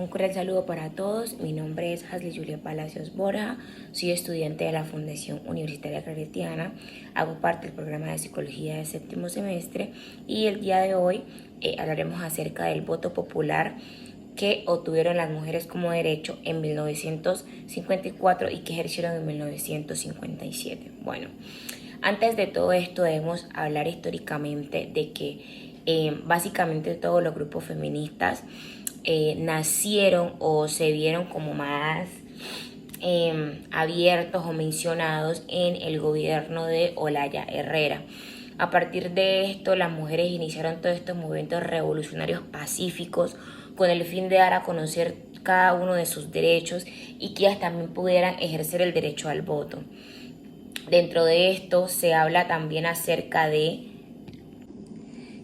Un cordial saludo para todos. Mi nombre es Hasly Julia Palacios Borja. Soy estudiante de la Fundación Universitaria Claretiana. Hago parte del programa de Psicología de séptimo semestre y el día de hoy hablaremos acerca del voto popular que obtuvieron las mujeres como derecho en 1954 y que ejercieron en 1957. Bueno, antes de todo esto debemos hablar históricamente de que básicamente todos los grupos feministas nacieron o se vieron como más abiertos o mencionados en el gobierno de Olaya Herrera. A partir de esto, las mujeres iniciaron todos estos movimientos revolucionarios pacíficos con el fin de dar a conocer cada uno de sus derechos y que ellas también pudieran ejercer el derecho al voto. Dentro de esto se habla también acerca de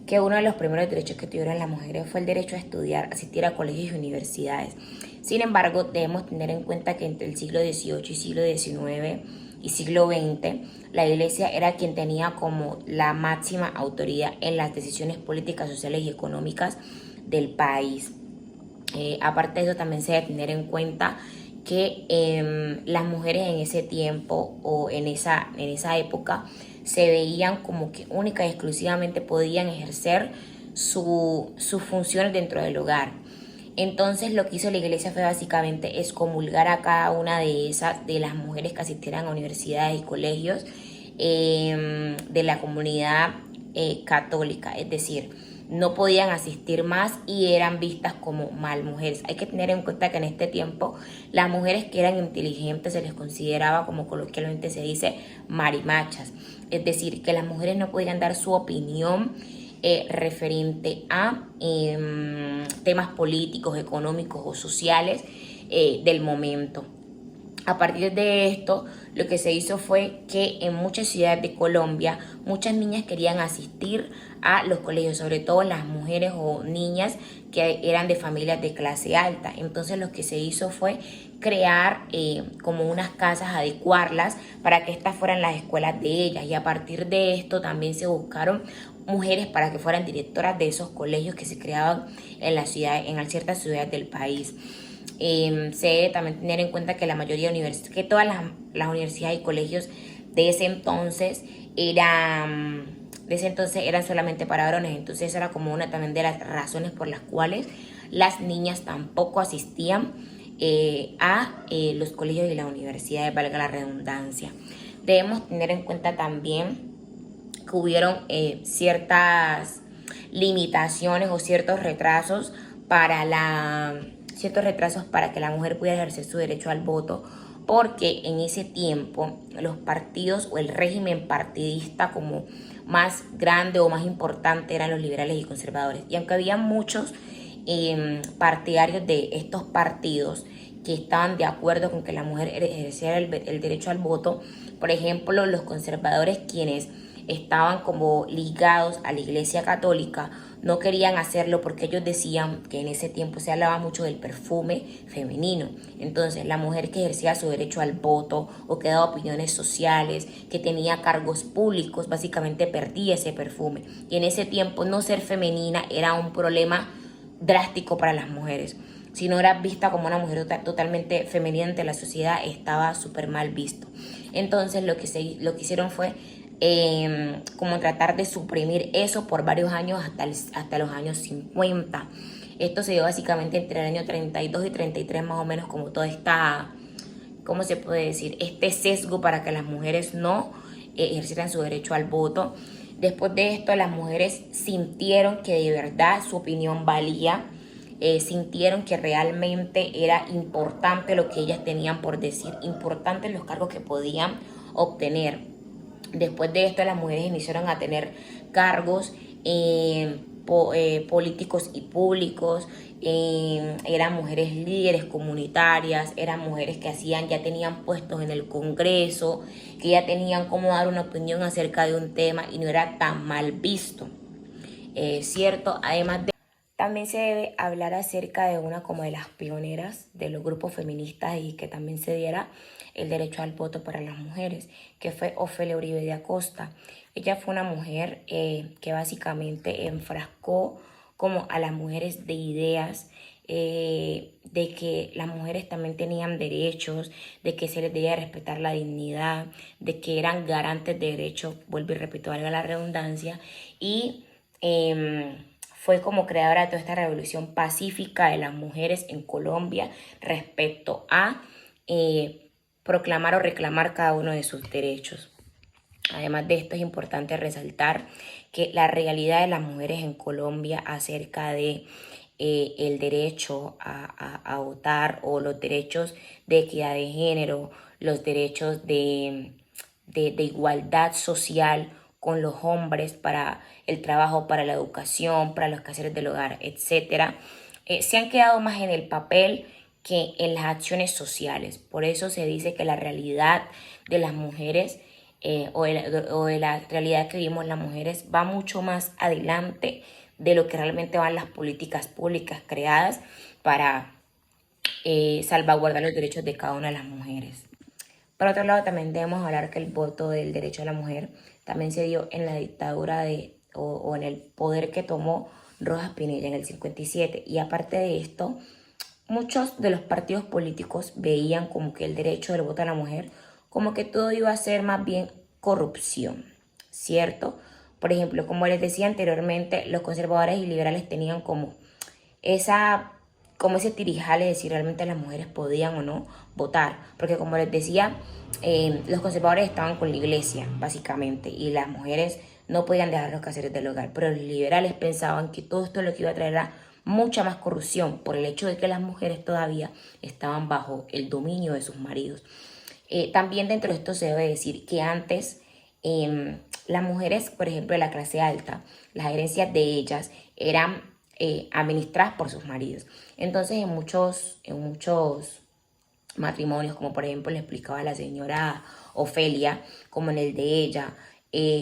que uno de los primeros derechos que tuvieron las mujeres fue el derecho a estudiar, asistir a colegios y universidades. Sin embargo, debemos tener en cuenta que entre el siglo XVIII y siglo XIX y siglo XX, la Iglesia era quien tenía como la máxima autoridad en las decisiones políticas, sociales y económicas del país. Aparte de eso, también se debe tener en cuenta que las mujeres en ese tiempo o en esa época se veían como que única y exclusivamente podían ejercer sus funciones dentro del hogar. Entonces lo que hizo la iglesia fue básicamente excomulgar a cada una de las mujeres que asistieran a universidades y colegios de la comunidad católica, es decir, no podían asistir más y eran vistas como mal mujeres. Hay que tener en cuenta que en este tiempo las mujeres que eran inteligentes se les consideraba, como coloquialmente se dice, marimachas. Es decir, que las mujeres no podían dar su opinión referente a temas políticos, económicos o sociales del momento. A partir de esto, lo que se hizo fue que en muchas ciudades de Colombia, muchas niñas querían asistir a los colegios, sobre todo las mujeres o niñas que eran de familias de clase alta. Entonces lo que se hizo fue crear como unas casas, adecuarlas para que estas fueran las escuelas de ellas. Y a partir de esto también se buscaron mujeres para que fueran directoras de esos colegios que se creaban en la ciudad, en ciertas ciudades del país. Se debe también tener en cuenta que la mayoría de que todas las universidades y colegios de ese entonces eran solamente para varones. Entonces esa era como una también de las razones por las cuales las niñas tampoco asistían a los colegios y las universidades, valga la redundancia. Debemos tener en cuenta también que hubieron ciertas limitaciones o ciertos retrasos para que la mujer pudiera ejercer su derecho al voto, porque en ese tiempo los partidos o el régimen partidista como más grande o más importante eran los liberales y conservadores. Y aunque había muchos partidarios de estos partidos que estaban de acuerdo con que la mujer ejerciera el derecho al voto, por ejemplo, los conservadores, quienes estaban como ligados a la Iglesia Católica, no querían hacerlo porque ellos decían que en ese tiempo se hablaba mucho del perfume femenino. Entonces la mujer que ejercía su derecho al voto o que daba opiniones sociales, que tenía cargos públicos, básicamente perdía ese perfume. Y en ese tiempo no ser femenina era un problema drástico para las mujeres. Si no eras vista como una mujer totalmente femenina ante la sociedad, estaba súper mal visto. Entonces lo que hicieron fue como tratar de suprimir eso por varios años hasta los años 50. Esto se dio básicamente entre el año 32 y 33 más o menos, como toda esta, ¿cómo se puede decir? Este sesgo para que las mujeres no ejercieran su derecho al voto. Después de esto, las mujeres sintieron que de verdad su opinión valía, sintieron que realmente era importante lo que ellas tenían por decir, importante los cargos que podían obtener. Después de esto, las mujeres iniciaron a tener cargos políticos y públicos. Eran mujeres líderes comunitarias, eran mujeres que ya tenían puestos en el Congreso, que ya tenían cómo dar una opinión acerca de un tema y no era tan mal visto, ¿cierto? Además de también se debe hablar acerca de una como de las pioneras de los grupos feministas y que también se diera el derecho al voto para las mujeres, que fue Ofelia Uribe de Acosta. Ella fue una mujer que básicamente enfrascó como a las mujeres de ideas, de que las mujeres también tenían derechos, de que se les debía respetar la dignidad, de que eran garantes de derechos, vuelvo y repito, valga la redundancia, y fue como creadora de toda esta revolución pacífica de las mujeres en Colombia respecto a proclamar o reclamar cada uno de sus derechos. Además de esto, es importante resaltar que la realidad de las mujeres en Colombia acerca de el derecho a votar, o los derechos de equidad de género, los derechos de igualdad social con los hombres para el trabajo, para la educación, para los quehaceres del hogar, etcétera, se han quedado más en el papel que en las acciones sociales. Por eso se dice que la realidad de las mujeres o de la realidad que vivimos las mujeres va mucho más adelante de lo que realmente van las políticas públicas creadas para salvaguardar los derechos de cada una de las mujeres. Por otro lado, también debemos hablar que el voto del derecho a la mujer también se dio en la dictadura o en el poder que tomó Rojas Pinilla en el 57. Y aparte de esto, muchos de los partidos políticos veían como que el derecho del voto a la mujer, como que todo iba a ser más bien corrupción, ¿cierto? Por ejemplo, como les decía anteriormente, los conservadores y liberales tenían como ese tirijale de si realmente las mujeres podían o no votar. Porque como les decía, los conservadores estaban con la iglesia, básicamente, y las mujeres no podían dejar los quehaceres del hogar. Pero los liberales pensaban que todo esto lo que iba a traer era mucha más corrupción por el hecho de que las mujeres todavía estaban bajo el dominio de sus maridos. También dentro de esto se debe decir que antes las mujeres, por ejemplo, de la clase alta, las herencias de ellas eran administradas por sus maridos. Entonces en muchos matrimonios, como por ejemplo le explicaba la señora Ofelia, como en el de ella,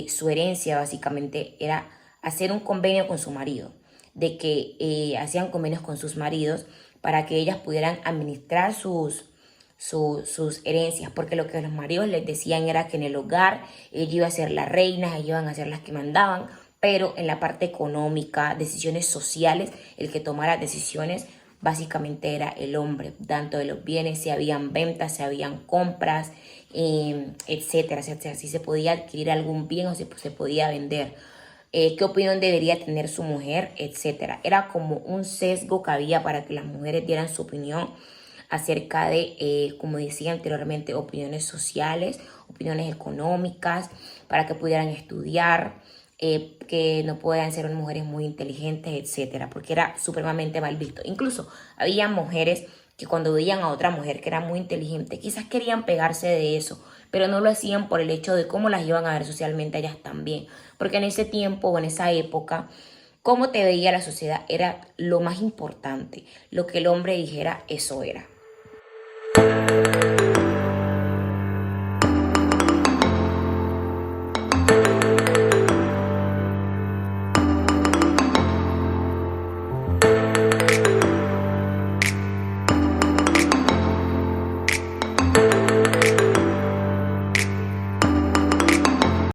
su herencia básicamente era hacer un convenio con su marido, de que hacían convenios con sus maridos para que ellas pudieran administrar sus herencias, porque lo que los maridos les decían era que en el hogar ella iba a ser la reina, ellas iban a ser las que mandaban, pero en la parte económica, decisiones sociales, el que tomara decisiones básicamente era el hombre, tanto de los bienes, si habían ventas, si habían compras, etcétera, etcétera, si se podía adquirir algún bien o si se podía vender. Qué opinión debería tener su mujer, etcétera. Era como un sesgo que había para que las mujeres dieran su opinión acerca de, como decía anteriormente, opiniones sociales, opiniones económicas, para que pudieran estudiar, que no puedan ser mujeres muy inteligentes, etcétera, porque era supremamente mal visto. Incluso había mujeres que cuando veían a otra mujer que era muy inteligente, quizás querían pegarse de eso, pero no lo hacían por el hecho de cómo las iban a ver socialmente ellas también. Porque en ese tiempo o en esa época, cómo te veía la sociedad era lo más importante. Lo que el hombre dijera, eso era.